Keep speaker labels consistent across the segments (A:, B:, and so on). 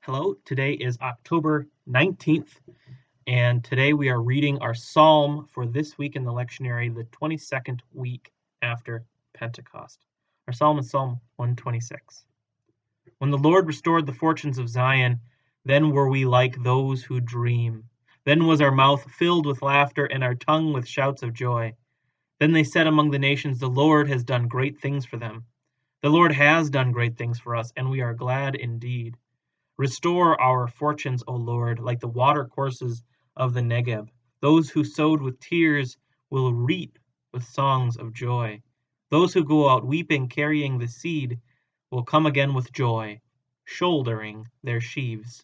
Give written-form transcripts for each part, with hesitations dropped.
A: Hello, today is October 19th, and today we are reading our psalm for this week in the lectionary, the 22nd week after Pentecost. Our psalm is Psalm 126. When the Lord restored the fortunes of Zion, then were we like those who dream. Then was our mouth filled with laughter and our tongue with shouts of joy. Then they said among the nations, the Lord has done great things for them. The Lord has done great things for us, and we are glad indeed. Restore our fortunes, O Lord, like the watercourses of the Negeb. Those who sowed with tears will reap with songs of joy. Those who go out weeping, carrying the seed, will come again with joy, shouldering their sheaves.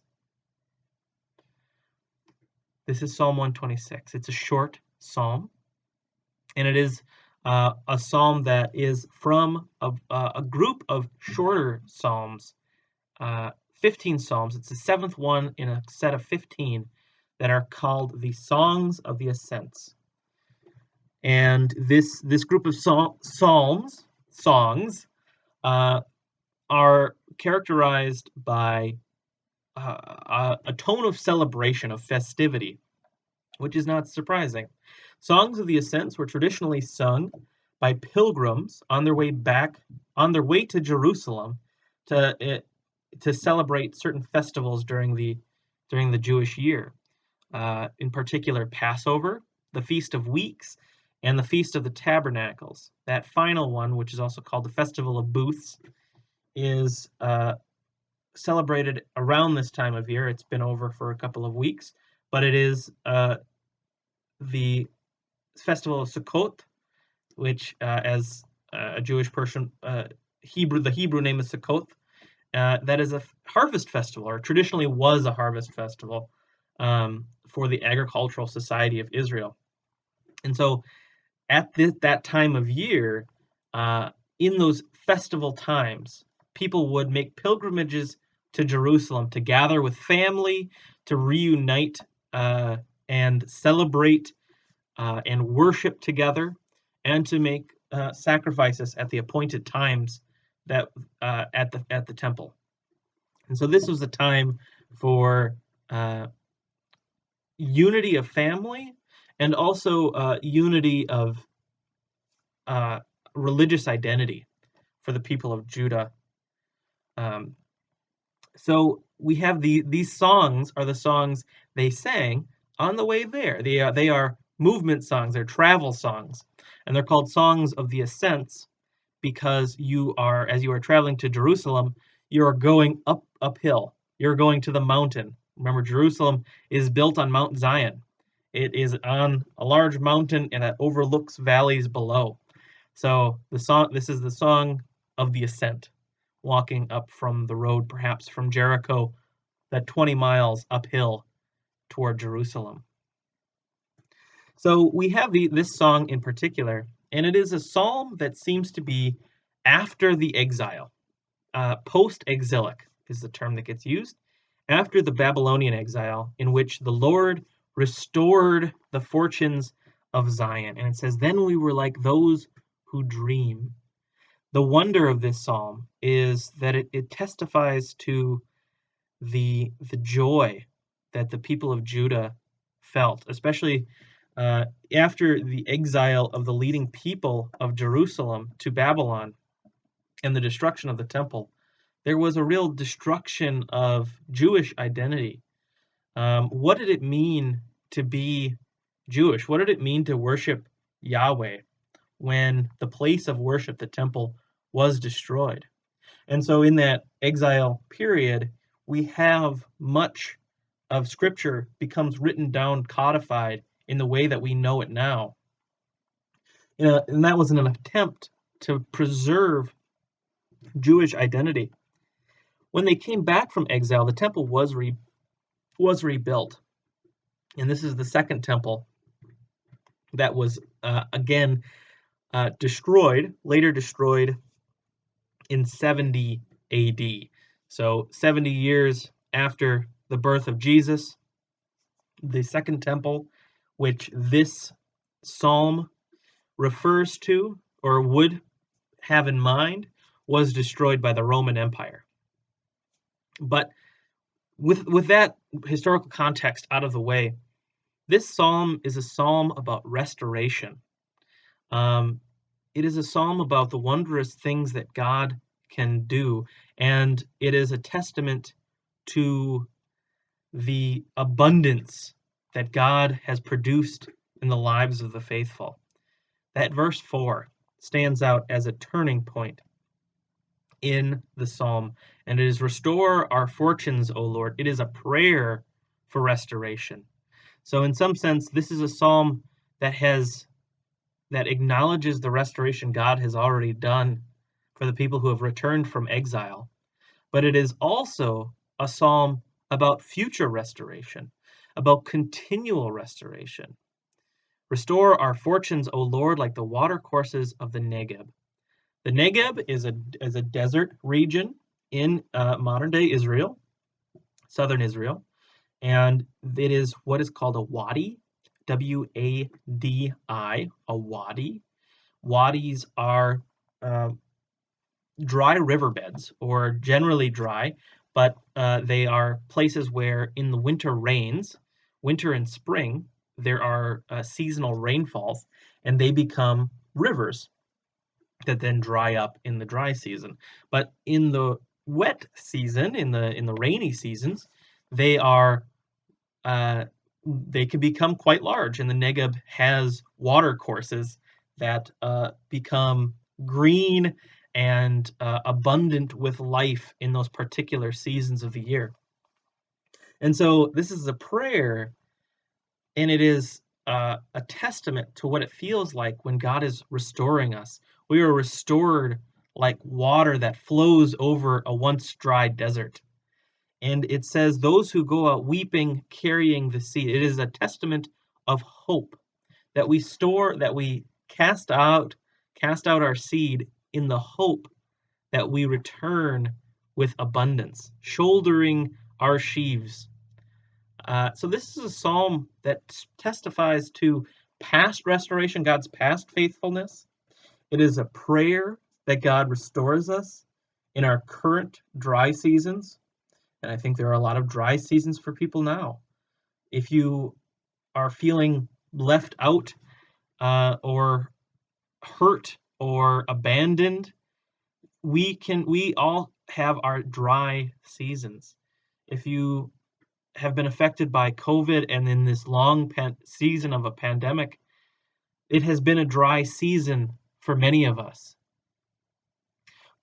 A: This is Psalm 126. It's a short psalm, and it is a psalm that is from a group of shorter psalms. 15 psalms. It's the seventh one in a set of 15 that are called the Songs of the Ascents. And this group of songs are characterized by a tone of celebration, of festivity, which is not surprising. Songs of the Ascents were traditionally sung by pilgrims on their way to Jerusalem to celebrate certain festivals during the Jewish year. In particular, Passover, the Feast of Weeks, and the Feast of the Tabernacles. That final one, which is also called the Festival of Booths, is celebrated around this time of year. It's been over for a couple of weeks, but it is the Festival of Sukkot, which, as a Jewish person, the Hebrew name is Sukkot. That is a harvest festival, or traditionally was a harvest festival for the Agricultural Society of Israel. And so at that time of year, in those festival times, people would make pilgrimages to Jerusalem to gather with family, to reunite and celebrate and worship together, and to make sacrifices at the appointed times that at the temple. And so this was a time for unity of family and also unity of religious identity for the people of Judah. So we have these songs are the songs they sang on the way there. They are movement songs, they're travel songs, and they're called Songs of the Ascents because as you are traveling to Jerusalem, you are going uphill. You're going to the mountain. Remember, Jerusalem is built on Mount Zion. It is on a large mountain and it overlooks valleys below. So this is the song of the ascent, walking up from the road, perhaps from Jericho, that 20 miles uphill toward Jerusalem. So we have this song in particular, and it is a psalm that seems to be after the exile. Post-exilic is the term that gets used. After the Babylonian exile, in which the Lord restored the fortunes of Zion. And it says, then we were like those who dream. The wonder of this psalm is that it testifies to the joy that the people of Judah felt, especially after the exile of the leading people of Jerusalem to Babylon and the destruction of the temple. There was a real destruction of Jewish identity. What did it mean to be Jewish? What did it mean to worship Yahweh when the place of worship, the temple, was destroyed? And so in that exile period, we have much of Scripture becomes written down, codified in the way that we know it now. And that was an attempt to preserve Jewish identity. When they came back from exile, the temple was rebuilt. And this is the second temple that was again later destroyed in 70 AD. So 70 years after the birth of Jesus, the second temple, which this psalm refers to or would have in mind, was destroyed by the Roman Empire. But with that historical context out of the way, this psalm is a psalm about restoration. Um, it is a psalm about the wondrous things that God can do, and it is a testament to the abundance that God has produced in the lives of the faithful. That verse 4 stands out as a turning point in the psalm, and it is restore our fortunes, O Lord. It is a prayer for restoration. So in some sense, this is a psalm that acknowledges the restoration God has already done for the people who have returned from exile. But it is also a psalm about future restoration, about continual restoration. Restore our fortunes, O Lord, like the watercourses of the Negeb. The Negeb is a desert region in modern-day Israel, southern Israel, and it is what is called a wadi, W-A-D-I, a wadi. Wadis are uh, dry riverbeds, or generally dry, but they are places where in the winter rains, winter and spring, there are seasonal rainfalls, and they become rivers that then dry up in the dry season. But in the wet season, in the rainy seasons, they are they can become quite large, and the Negeb has water courses that become green and abundant with life in those particular seasons of the year. And so this is a prayer, and it is a testament to what it feels like when God is restoring us. We are restored like water that flows over a once dry desert. And it says, those who go out weeping, carrying the seed. It is a testament of hope that we cast out our seed in the hope that we return with abundance, shouldering our sheaves. So this is a psalm that testifies to past restoration, God's past faithfulness. It is a prayer that God restores us in our current dry seasons. And I think there are a lot of dry seasons for people now. If you are feeling left out or hurt or abandoned, we all have our dry seasons. If you have been affected by COVID and in this long season of a pandemic, it has been a dry season for many of us.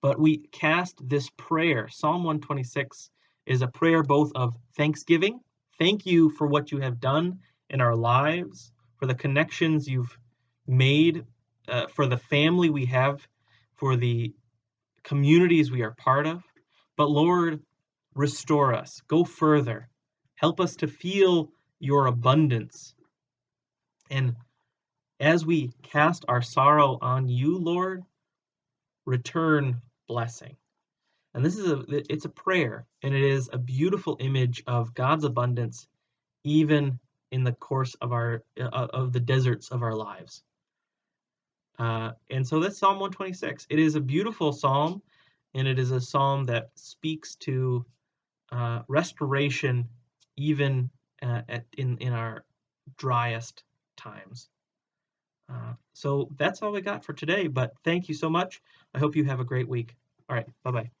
A: But we cast this prayer. Psalm 126 is a prayer both of thanksgiving. Thank you for what you have done in our lives, for the connections you've made, for the family we have, for the communities we are part of. But Lord, restore us. Go further. Help us to feel your abundance. And as we cast our sorrow on you, Lord, return blessing. And it's a prayer, and it is a beautiful image of God's abundance, even in the course of of the deserts of our lives. And so that's Psalm 126. It is a beautiful psalm, and it is a psalm that speaks to restoration, even in our driest times. So that's all we got for today. But thank you so much. I hope you have a great week. All right, bye bye.